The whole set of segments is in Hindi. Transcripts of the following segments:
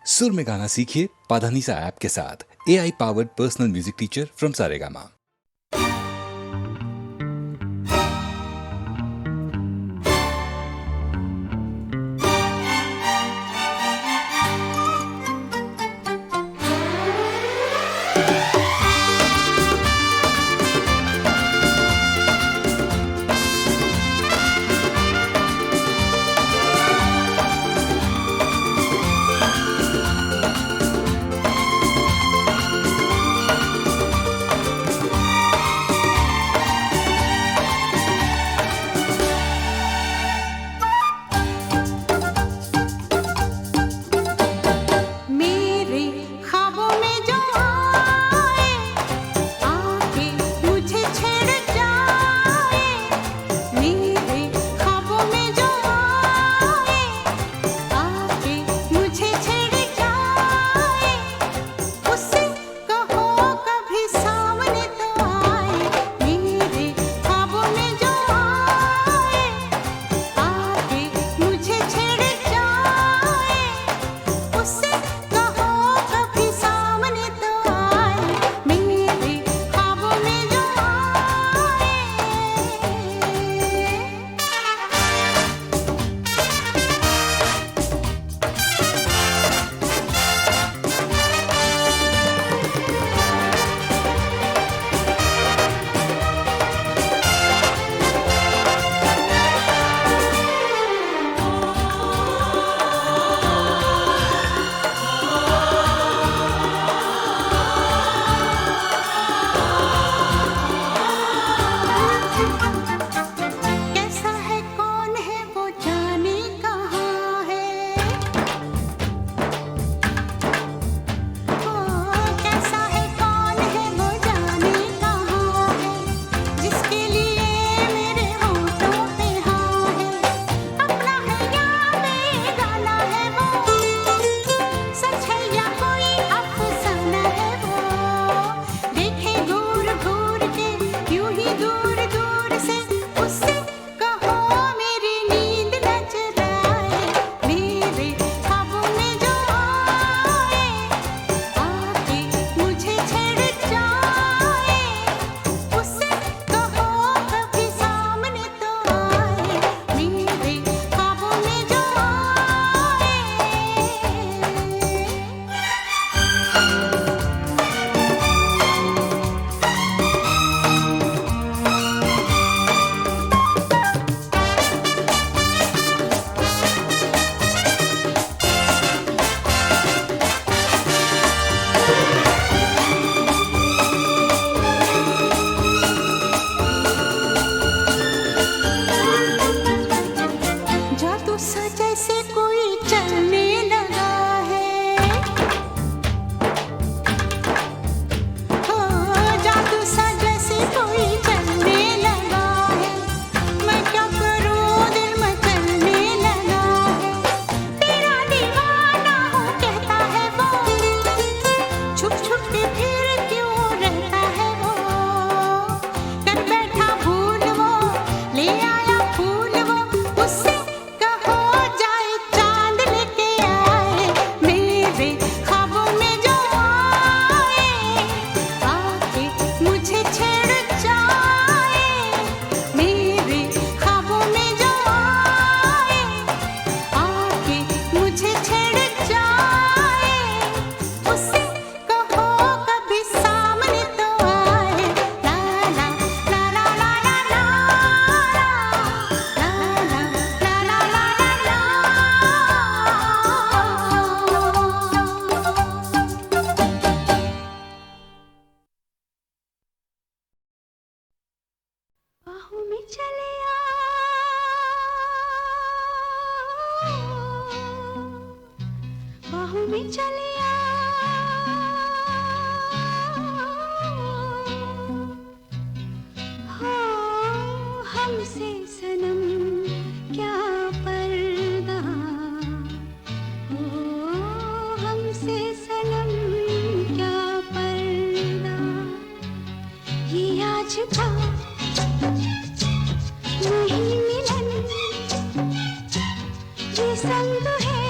सुर में गाना सीखिए पाधानीसा ऐप के साथ। AI powered personal music teacher from Saregama. संग है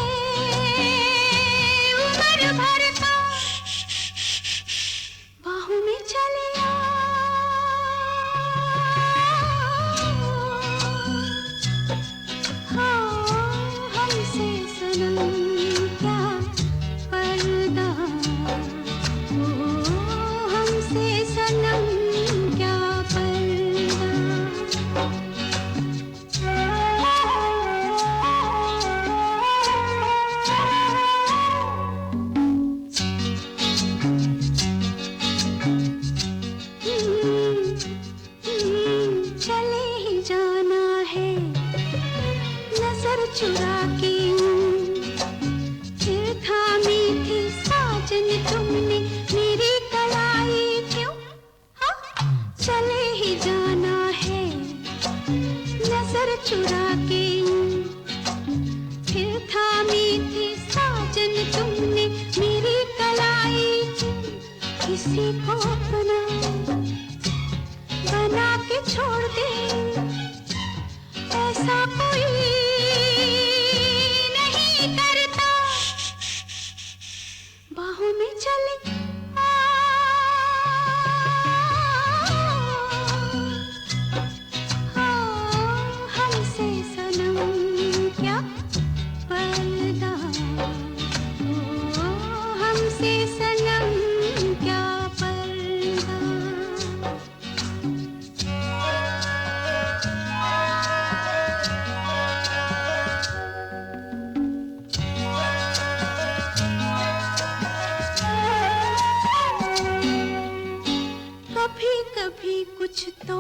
कुछ तो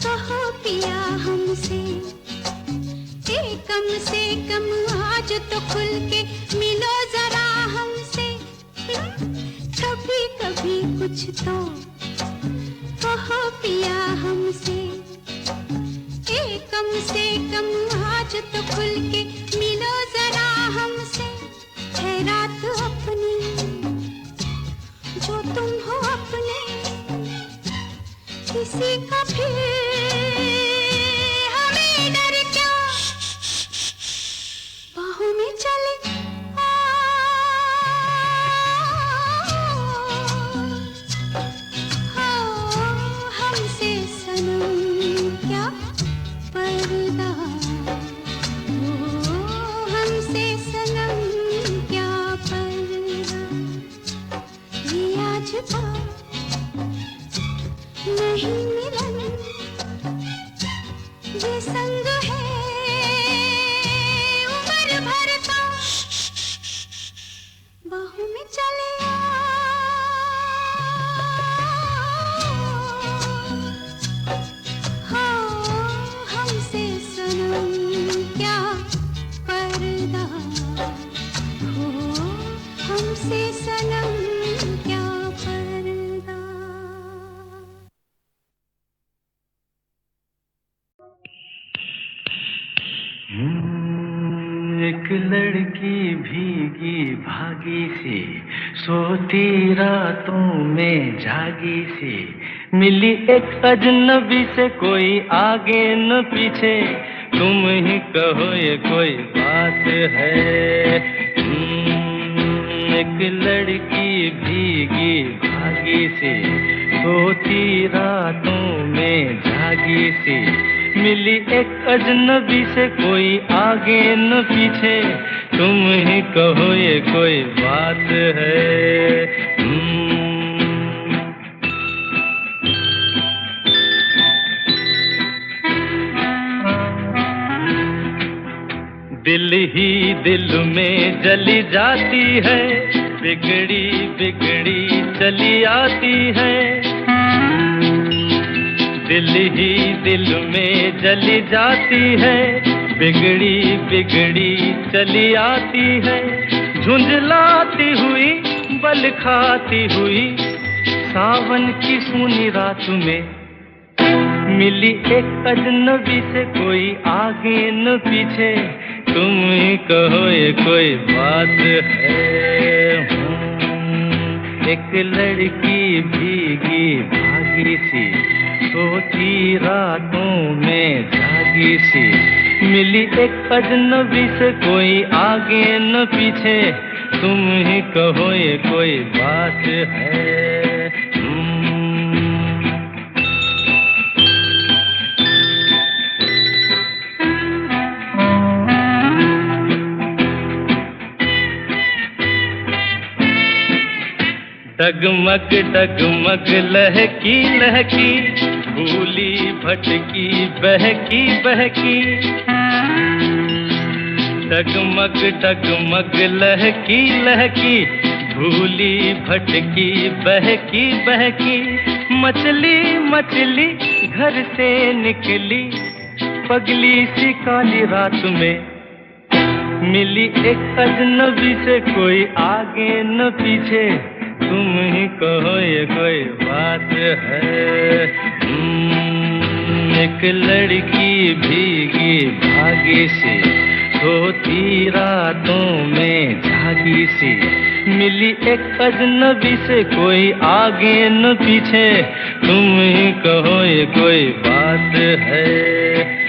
कहो पिया हमसे, कम से कम आज तो खुल के मिलो जरा हमसे। कभी कभी कुछ तो कहो पिया हमसे, कम से कम आज तो खुल के मिलो जरा हमसे। है रात अपनी जो तुम हो अपने, किसी का फिर हमें डर क्या, बाहों में चले हमसे सनम क्या पर्दा, हमसे सनम क्या पर्दा। ये आज नहीं मिलन, ये संग है उम्र भर का, बाहों में चले हमसे सनम क्या पर्दा, हमसे सनम क्या पर्दा। एक लड़की भीगी भागी सी, सोती रातों में जागी सी, मिली एक अजनबी से, कोई आगे न पीछे, तुम ही कहो ये कोई बात है। एक लड़की भीगी भागी सी, सोती रातों में जागी सी, मिली एक अजनबी से, कोई आगे न पीछे, तुम ही कहो ये कोई बात है। दिल ही दिल में जली जाती है, बिगड़ी बिगड़ी चली आती है। दिल ही दिल में जली जाती है, बिगड़ी बिगड़ी चली आती है। झुंझलाती हुई बल खाती हुई, सावन की सूनी रात में, मिली एक अजनबी से, कोई आगे न पीछे, तुम ही कहो ये कोई बात है। एक लड़की भीगी भागी सी, सोती रातों में जागी सी, मिली एक अजनबी से, कोई आगे न पीछे, तुम ही कहो ये कोई बात है। डगमग डगमग लहकी लहकी, भूली भटकी बहकी बहकी। डगमग डगमग लहकी लहकी, भूली भटकी बहकी बहकी। मछली मछली घर से निकली, पगली सी काली रात में, मिली एक अजनबी से, कोई आगे न पीछे, तुम ही कहो ये कोई बात है। एक लड़की भीगी भागी सी, सोती रातों में जागी सी, मिली एक अजनबी से, कोई आगे न पीछे, तुम ही कहो ये कोई बात है।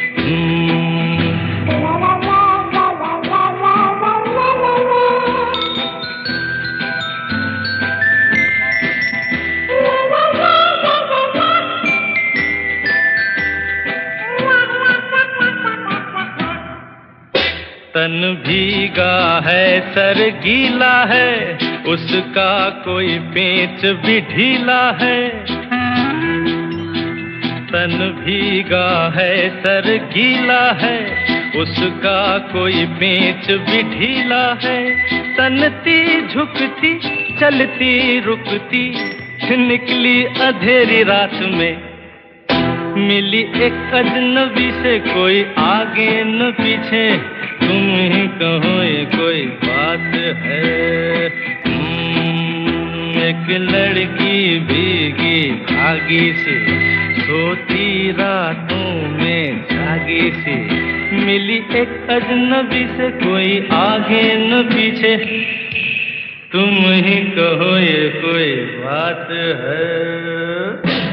तन भीगा है सर गीला है, उसका कोई पेच भी ढीला है। तन भीगा है सर गीला है, उसका कोई पेच भी ढीला है। तनती झुकती चलती रुकती, निकली अंधेरी रात में, मिली एक अजनबी से, कोई आगे न पीछे, तुम ही कहो ये कोई बात है। एक लड़की भीगी भागी सी, सोती रातों में जागी सी, मिली एक अजनबी से, कोई आगे न पीछे, तुम ही कहो ये कोई बात है।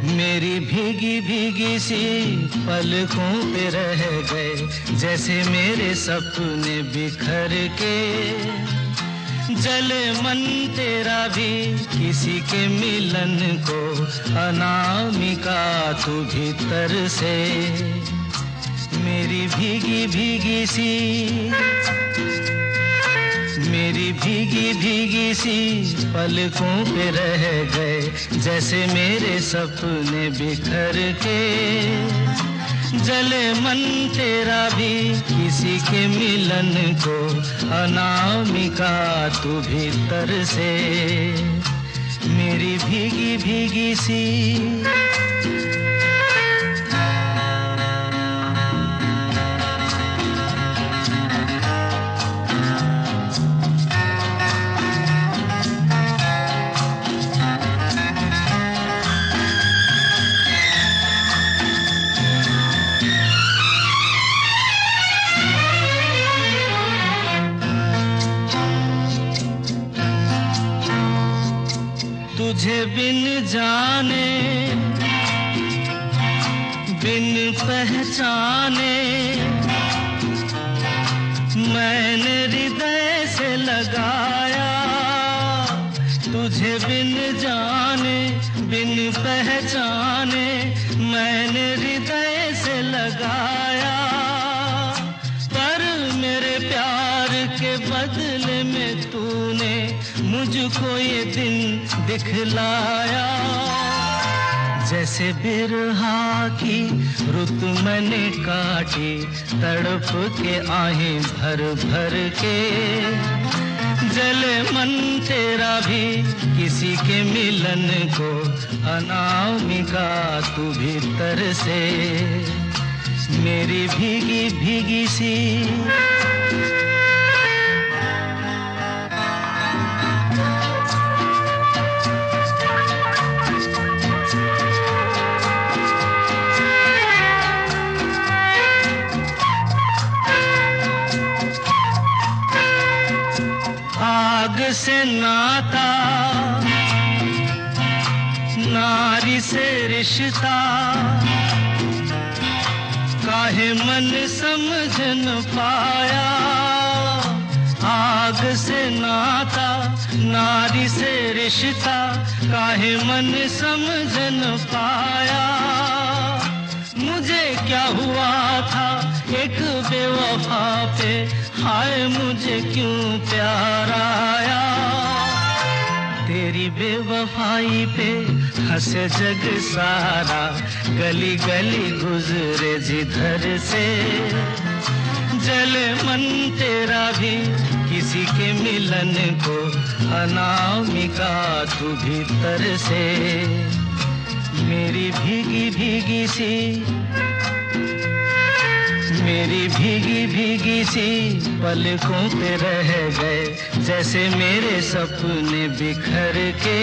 मेरी भीगी भीगी सी पलकों पे रह गए जैसे मेरे सपने बिखर के। जले मन तेरा भी किसी के मिलन को, अनामिका तू भीतर से। मेरी भीगी भीगी सी, मेरी भीगी भीगी सी पलकों पे रह गए जैसे मेरे सपने बिखर के। जले मन तेरा भी किसी के मिलन को, अनामिका तू भीतर से। मेरी भीगी भीगी सी। तुझे बिन जाने बिन पहचाने मैंने हृदय से लगाया। तुझे बिन जाने बिन पहचाने मैंने हृदय से लगाया। पर मेरे प्यार के बदले में तूने मुझको ये दिन दिखलाया। जैसे बिरहा की रुत मैंने काटी, तड़प के आहें भर भर के। जले मन तेरा भी किसी के मिलन को, अनामिका तू भीतर से। मेरी भीगी भीगी सी। आग से नाता, नारी से रिश्ता, काहे मन समझ न पाया। आग से नाता, नारी से रिश्ता, काहे मन समझ न पाया। मुझे क्या हुआ था एक बेवफा पे, हाय मुझे क्यों प्यार आया। तेरी बेवफाई पे हंसे जग सारा, गली गली गुजरे जिधर से। जले मन तेरा भी किसी के मिलन को, अनामिका तू भीतर से। मेरी भीगी भीगी सी, मेरी भीगी भीगी सी पलकों पे रह गए जैसे मेरे सपने बिखर के।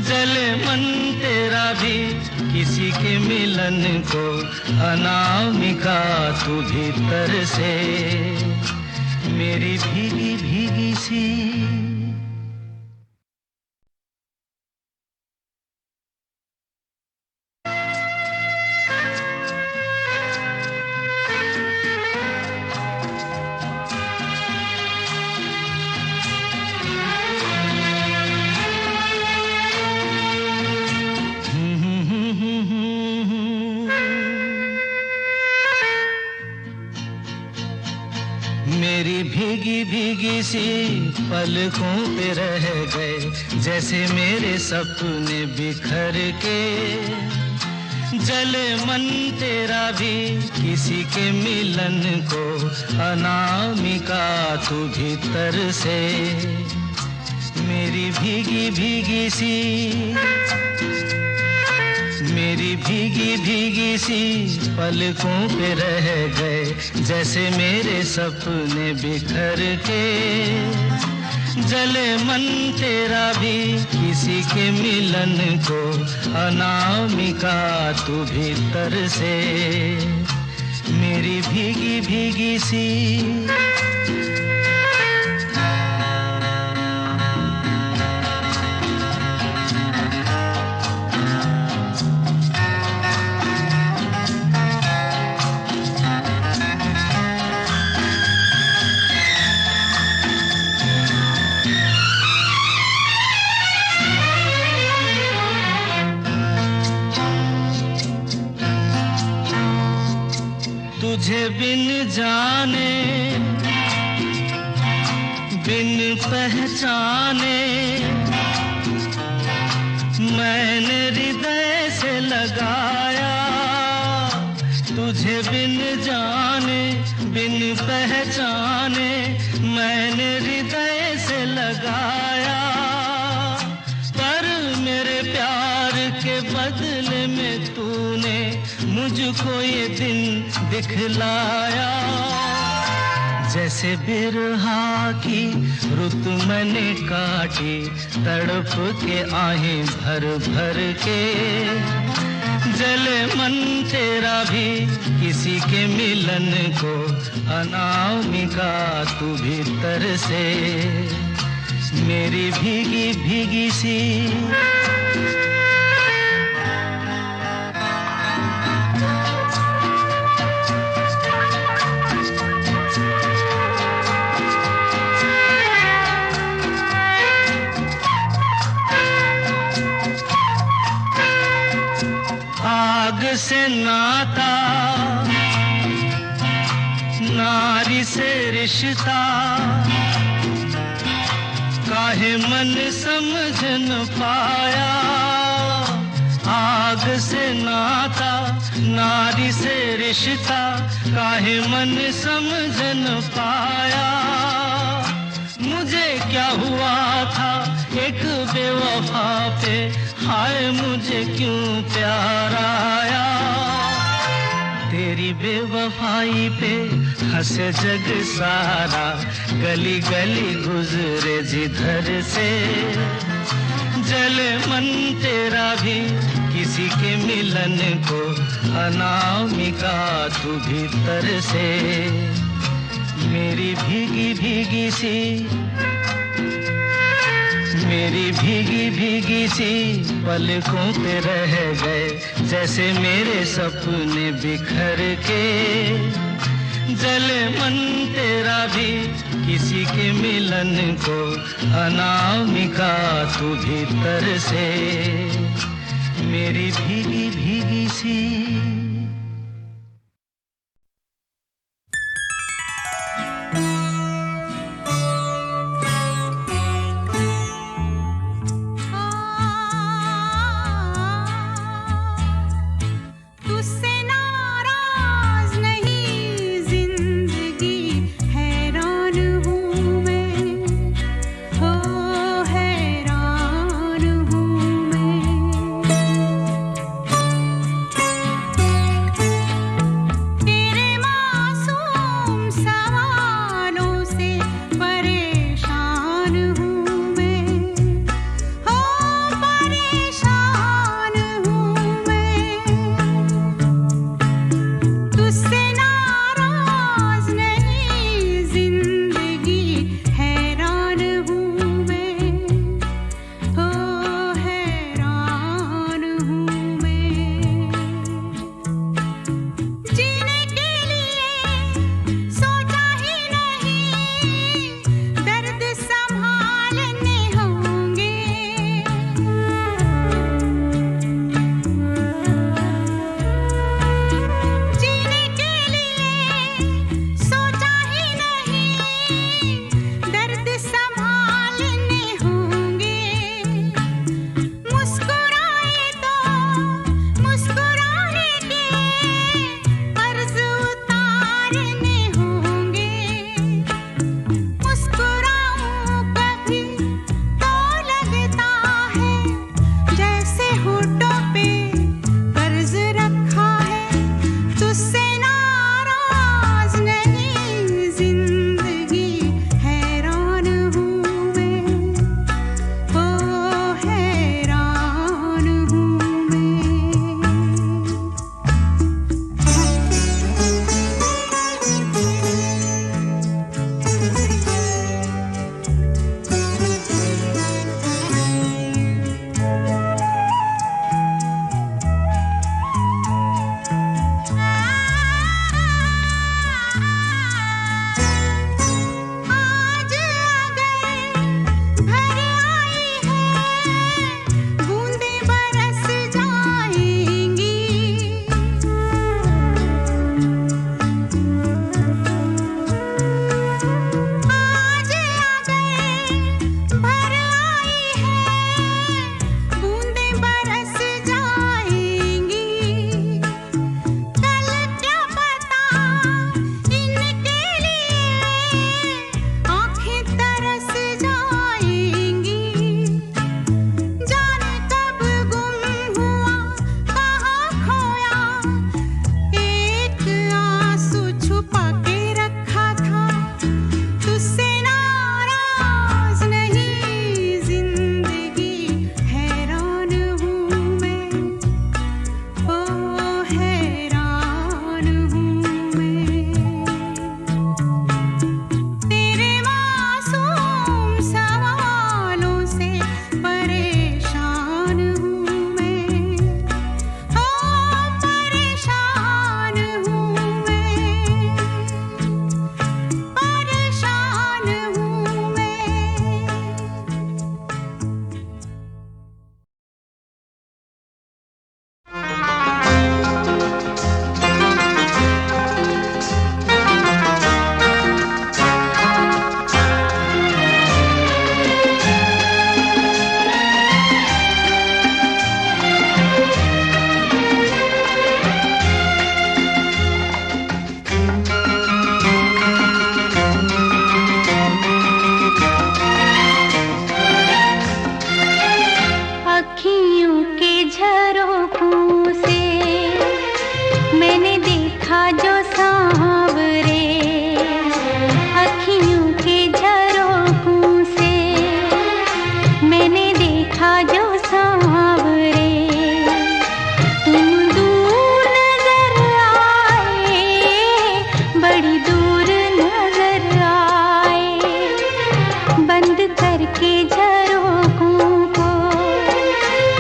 जले मन तेरा भी किसी के मिलन को, अनामिका तू भीतर से। मेरी भीगी भीगी सी। मेरी भीगी भीगी सी पलकों पे रह गए जैसे मेरे सपने बिखर के। जले मन तेरा भी किसी के मिलन को, अनामिका तू भीतर से। मेरी भीगी भीगी सी, मेरी भीगी भीगी सी पलकों पे रह गए जैसे मेरे सपने बिखर के। जले मन तेरा भी किसी के मिलन को, अनामिका तू भीतर से। मेरी भीगी भीगी सी। तुझे बिन जाने बिन पहचाने मैंने हृदय से लगाया, तुझे बिन जाने बिन पहचाने मैंने हृदय से लगाया, पर मेरे प्यार के बदले में तूने मुझको ये दिन दिखलाया। जैसे बिरहा की रुत मैंने काटी, तड़प के आहें भर भर के, जले मन तेरा भी किसी के मिलन को, अनामिका तू भीतर से मेरी भीगी भीगी सी। आग से नाता नारी से रिश्ता, काहे मन समझ न पाया। आग से नाता नारी से रिश्ता, काहे मन समझ न पाया। मुझे क्या हुआ था एक बेवफा पे, हाय मुझे क्यों प्यार आया। तेरी बेवफाई पे हंसे जग सारा, गली गली गुजरे जिधर से, जले मन तेरा भी किसी के मिलन को, अनामिका तू भीतर से मेरी भीगी भीगी सी, मेरी भीगी भीगी सी पलकों पे रह गए, जैसे मेरे सपने बिखर के, जले मन तेरा भी किसी के मिलन को, अनामिका तू भीतर से मेरी भीगी भीगी सी।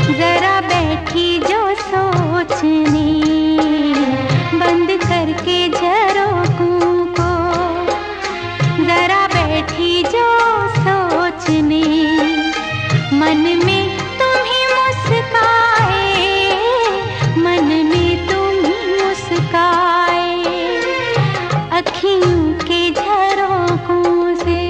जरा बैठी जो सोचने, बंद करके झरोखों को, जरा बैठी जो सोचने, मन में तुम ही मुस्काए, मन में तुम ही मुस्काए, अखियों के झरोखों से।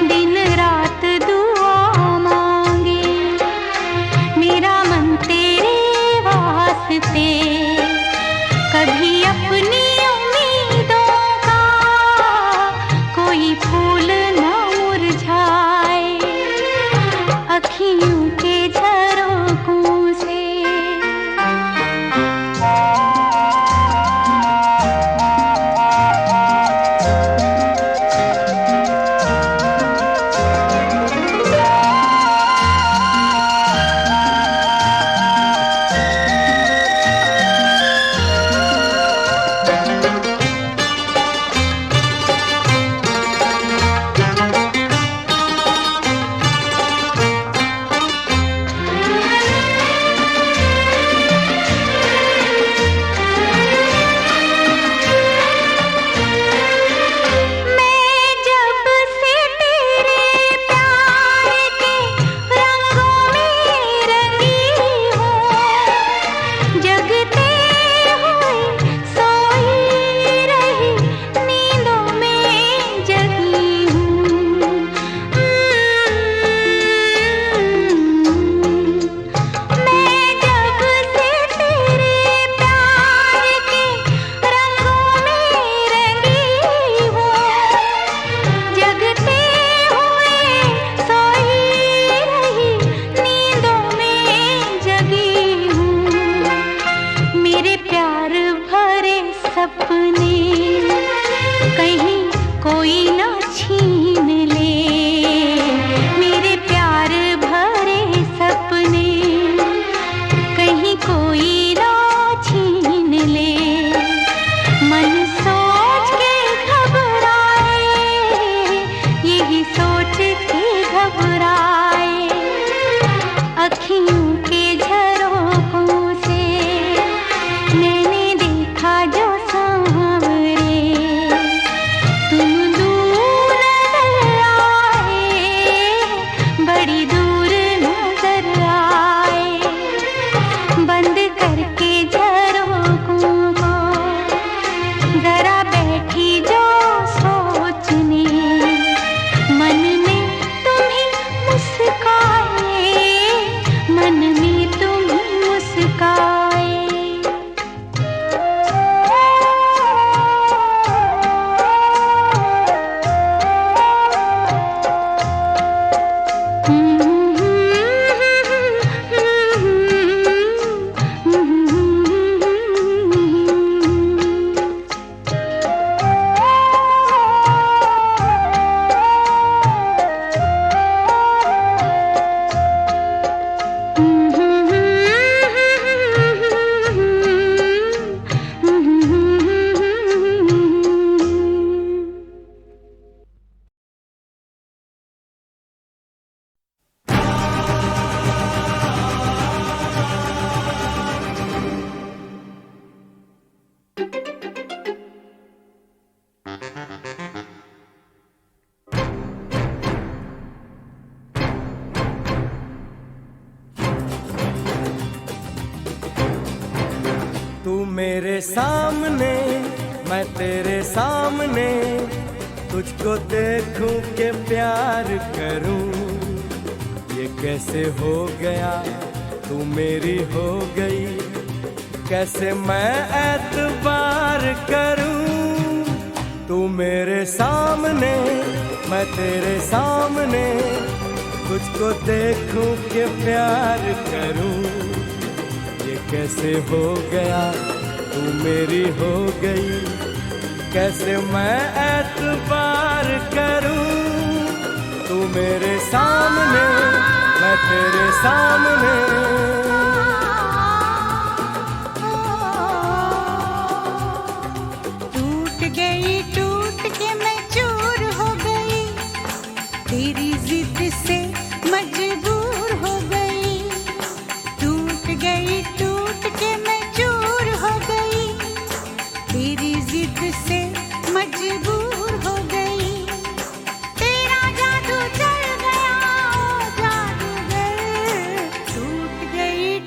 दिन रात दुआ मांगे, मेरा मन तेरे वास्ते। कभी अपनी उम्मीदों का कोई फूल न मुरझाए, अखियों के झरोखों से। तू मेरे सामने मैं तेरे सामने, तुझको देखूं के प्यार करूं। ये कैसे हो गया तू मेरी हो गई, कैसे मैं एतबार करूं। तू मेरे सामने मैं तेरे सामने, तुझको देखूं के प्यार करूं। ये कैसे हो गया तू मेरी हो गई, कैसे मैं एतबार करूं। तू मेरे सामने मैं तेरे सामने, टूट के मैं चूर हो गई, तेरी जिद से मजबूर हो गई। टूट के मैं चूर हो गई, तेरी जिद से मजबूर हो गई। तेरा जादू चल गया ओ जादूगर,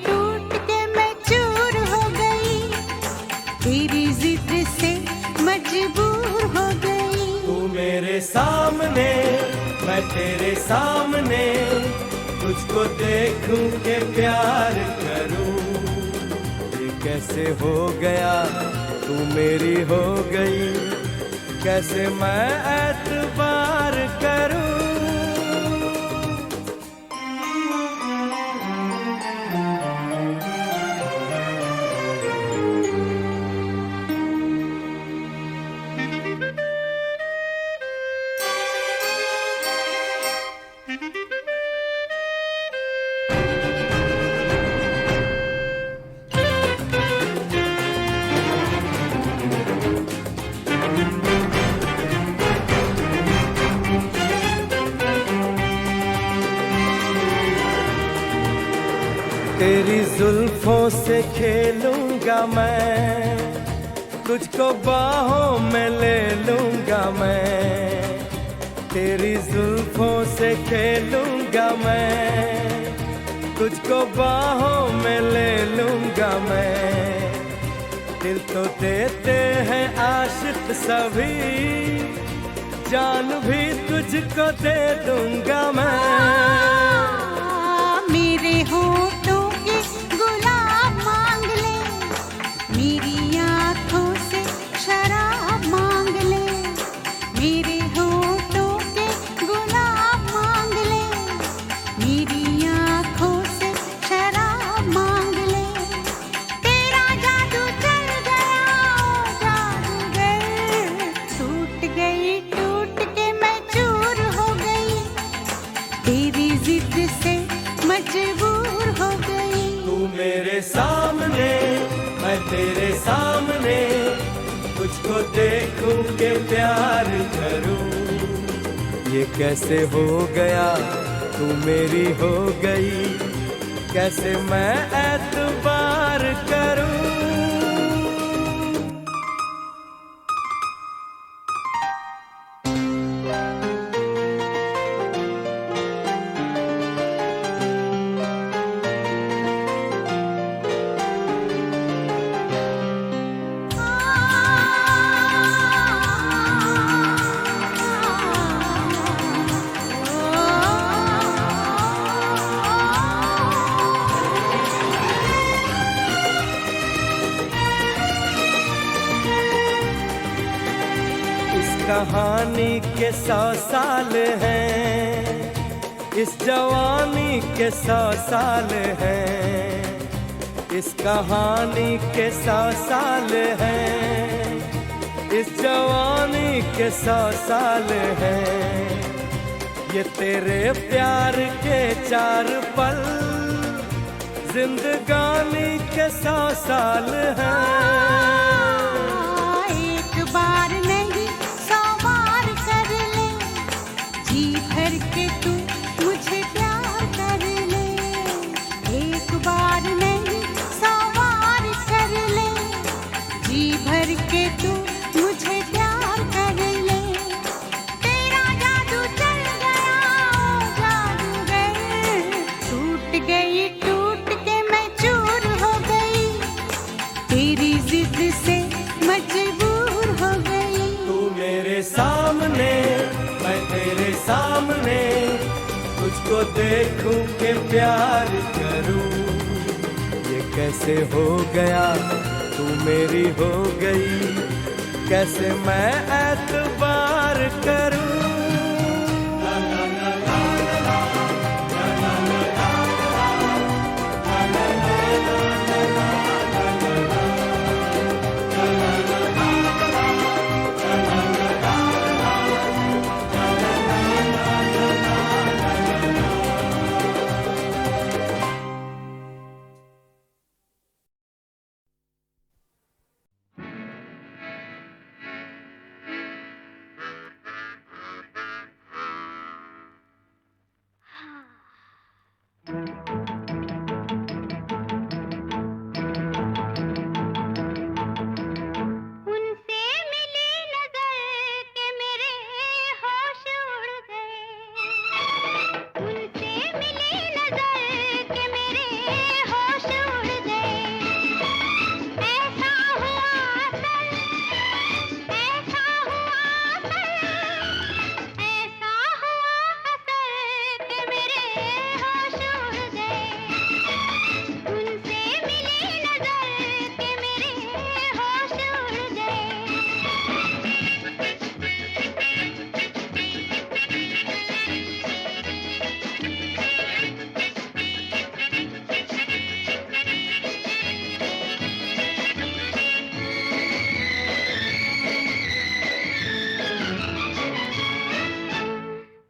टूट के मैं चूर हो गई, तेरी जिद से मजबूर हो गई। तू मेरे सामने मैं तेरे सामने, तुझको देखूं के प्यार करूं। ये कैसे हो गया तू मेरी हो गई, कैसे मैं एतबार करूं। तेरी जुल्फों से खेलूंगा मैं, तुझको बाहों में ले लूंगा मैं। तेरी जुल्फों से खेलूंगा मैं, तुझको बाहों में ले लूंगा मैं। दिल तो देते हैं आशिक सभी, जान भी तुझको दे दूंगा मैं। मेरे होठों के गुलाब मांग ले, मेरी आँखों से शराब मांग ले। मेरे होठों के गुलाब मांग ले, मेरी आँखों से शराब मांग ले। तेरा जादू चल गया ओ जादूगर, टूट के मैं चूर हो गई, तेरी जिद से मजबूर हो गई। तू मेरे सामने मैं तेरे सामने, तुझको देखूं के प्यार करूं। ये कैसे हो गया तू मेरी हो गई, कैसे मैं एतबार करूं। कहानी के 100 साल हैं, इस जवानी के 100 साल हैं। इस कहानी के 100 साल हैं, इस जवानी के 100 साल हैं। ये तेरे प्यार के 4 पल, जिंदगानी के 100 साल हैं। एक बार नहीं 100 बार कर ले, जी भर के तू मुझे प्यार कर ले। एक बार नहीं 100 बार कर ले, जी भर के तू मुझे प्यार कर ले। तेरा जादू चल गया ओ जादूगर, टूट के मैं चूर हो गई, तेरी सामने, तुझको देखूं के प्यार करूं। ये कैसे हो गया, तू मेरी हो गई, कैसे मैं एतबार करूं। उनसे मिली नजर के मेरे होश उड़ गए। उनसे मिली नजर के मेरे होश उड़ गए। ऐसा हुआ सर, ऐसा हुआ सर, ऐसा हुआ असर के मेरे होश उड़ गए। उनसे मिली नजर के मेरे होश उड़ गए।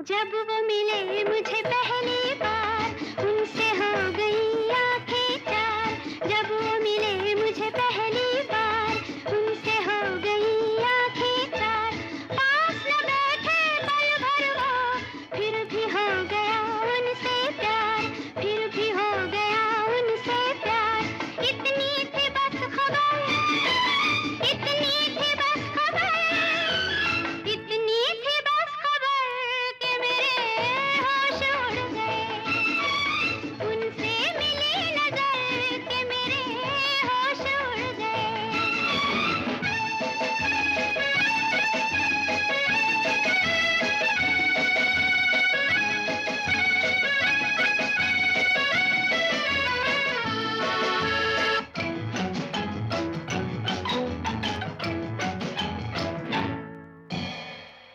जब वो मिले मुझे पहली बार, उनसे हो गई आंखें चार। जब वो मिले मुझे पहली बार, उनसे हो गई आंखें चार। पास न बैठे पल भर वो, फिर भी हो गया उनसे प्यार, फिर भी हो गया उनसे प्यार। इतनी थी बस खबर, इतनी थी बस खबर, इतनी थी बस खबर के मेरे होश उड़ गए। उनसे मिली नजर के मेरे होश उड़ गए।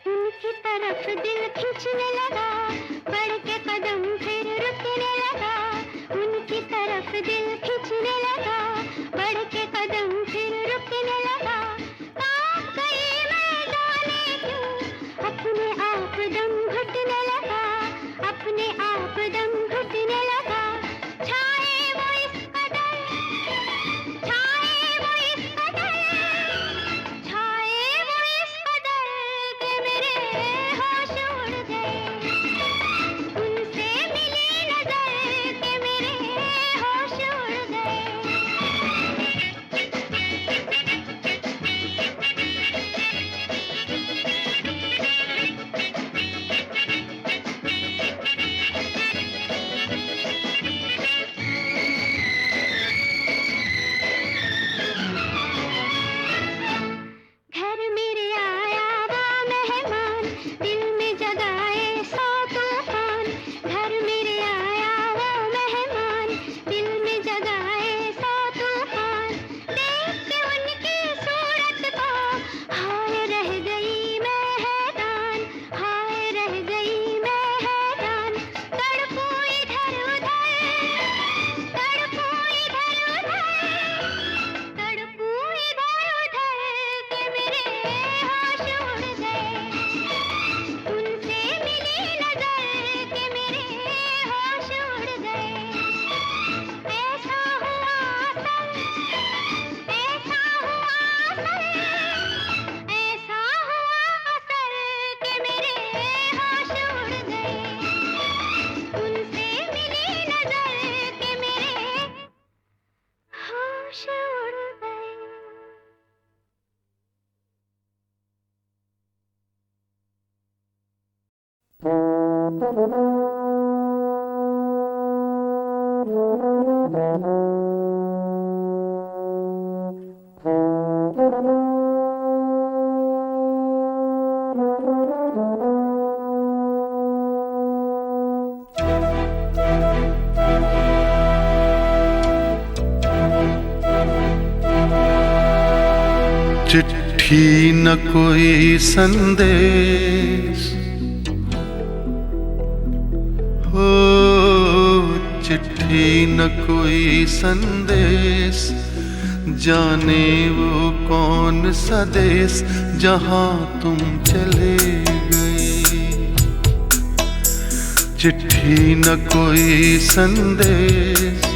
उनकी तरफ दिल खींचने लगा, बढ़ के कदम फिर रुकने लगा। उनकी तरफ दिल खींचने लगा, बढ़ के कदम फिर रुकने लगा। कांप गई मैं जाने क्यों, अपने आप दम घुटने लगा, अपने आप दम घुटने लगा। छाए वो इस कदर, छाए वो इस कदर, छाए वो इस कदर के मेरे होश उड़ गए। उनसे मिली नजर के मेरे होश उड़ गए। घर मेरे आया वो मेहमान, दिल में जगाए सौ तूफान। घर मेरे आया वो मेहमान, दिल में जगाए सौ तूफान। देख के उनकी सूरत को हाय रह गई मैं हैरान, हाय रह गई मैं हैरान। तड़पू इधर उधर, तड़पू इधर उधर, तड़पू इधर उधर के मेरे होश उड़ गए। उनसे मिली नजर के मेरे होश उड़ गए। ऐसा हुआ सर, ऐसा हुआ सर, ऐसा हुआ असर के मेरे होश उड़ गए। उनसे मिली नजर के मेरे होश उड़ गए। चिट्ठी न कोई संदेश, हो चिट्ठी न कोई संदेश, जाने वो कौन सा देश जहां तुम चले गए। चिट्ठी न कोई संदेश,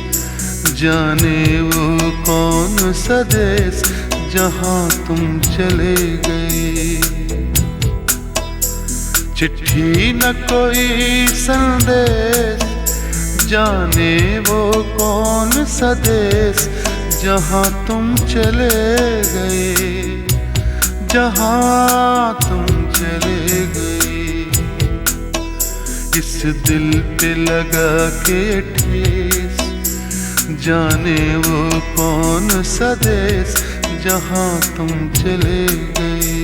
जाने वो कौन सा देश जहां तुम चले गए। चिट्ठी न कोई संदेश, जाने वो कौन सा देश जहां तुम चले गए, जहां तुम चले गए। इस दिल पे लगा के ठेस, जाने वो कौन सा देश जहां तुम चले गए।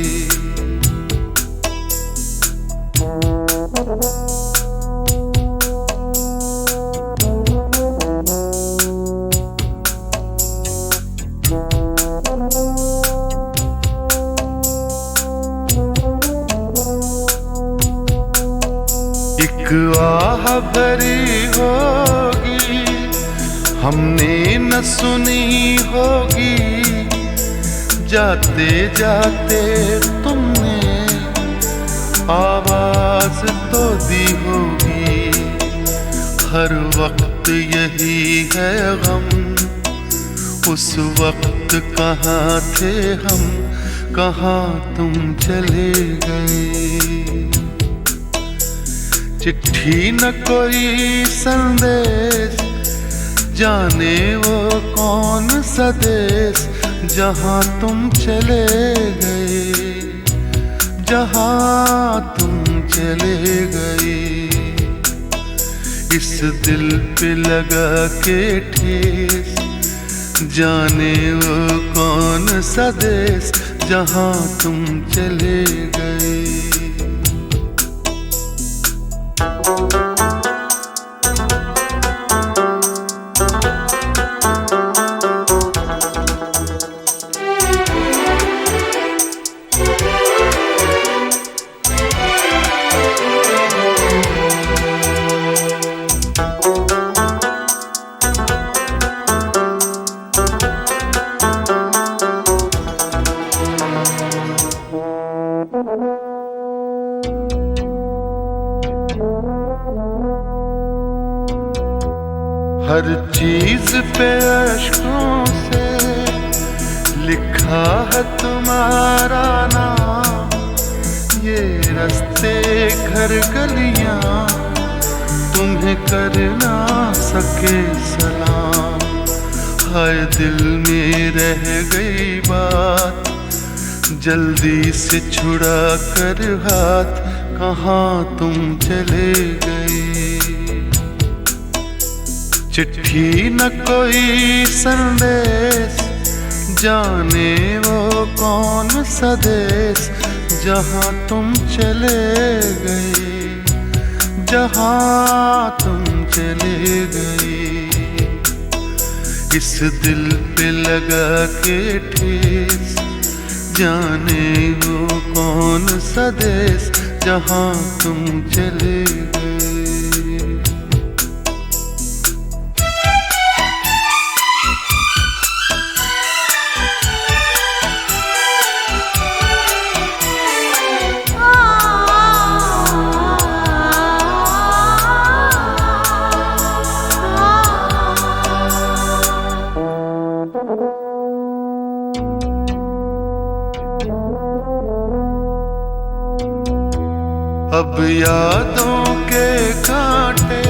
एक आह भरी होगी, हमने न सुनी होगी, जाते जाते तुमने आवाज तो दी होगी। हर वक्त यही है गम, उस वक्त कहाँ थे हम, कहाँ तुम चले गए। चिट्ठी न कोई संदेश, जाने वो कौन सा देश जहां तुम चले गए, जहां तुम चले गए। इस दिल पे लगा के ठेस, जाने वो कौन सा देश जहां तुम चले गए। हर चीज पे अश्कों से लिखा है तुम्हारा नाम, ये रास्ते घर गलियां तुम्हें कर ना सके सलाम। हाय दिल में रह गई बात, जल्दी से छुड़ा कर हाथ, कहाँ तुम चले गए। चिट्ठी न कोई संदेश, जाने वो कौन सा देश जहां तुम चले गए, जहां तुम चले गए। इस दिल पे लगा के ठेस, जाने वो कौन सा देश जहां तुम चले गए। अब यादों के कांटे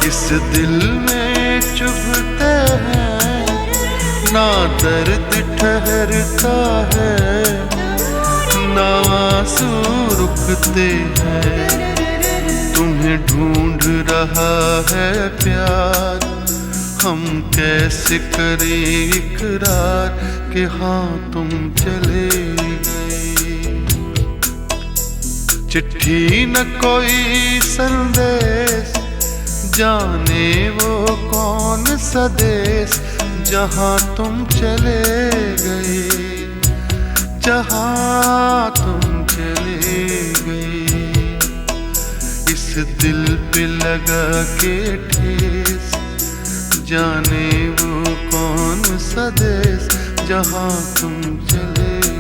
इस दिल में चुभते हैं, ना दर्द ठहरता है, ना आंसू रुकते हैं। तुम्हें ढूंढ रहा है प्यार, हम कैसे करें इकरार कि हाँ तुम चले गए। चिट्ठी न कोई संदेश, जाने वो कौन सा देश जहां तुम चले गए, जहाँ तुम चले गए। इस दिल पे लगा के ठेस, जाने वो कौन सा देश जहाँ तुम चले गए।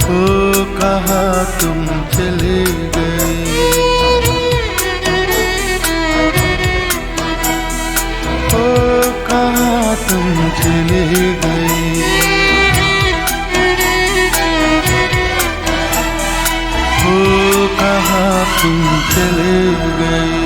ओ कहाँ तुम चले गए, ओ कहाँ तुम चले गए। ओ कहाँ तुम चले गए।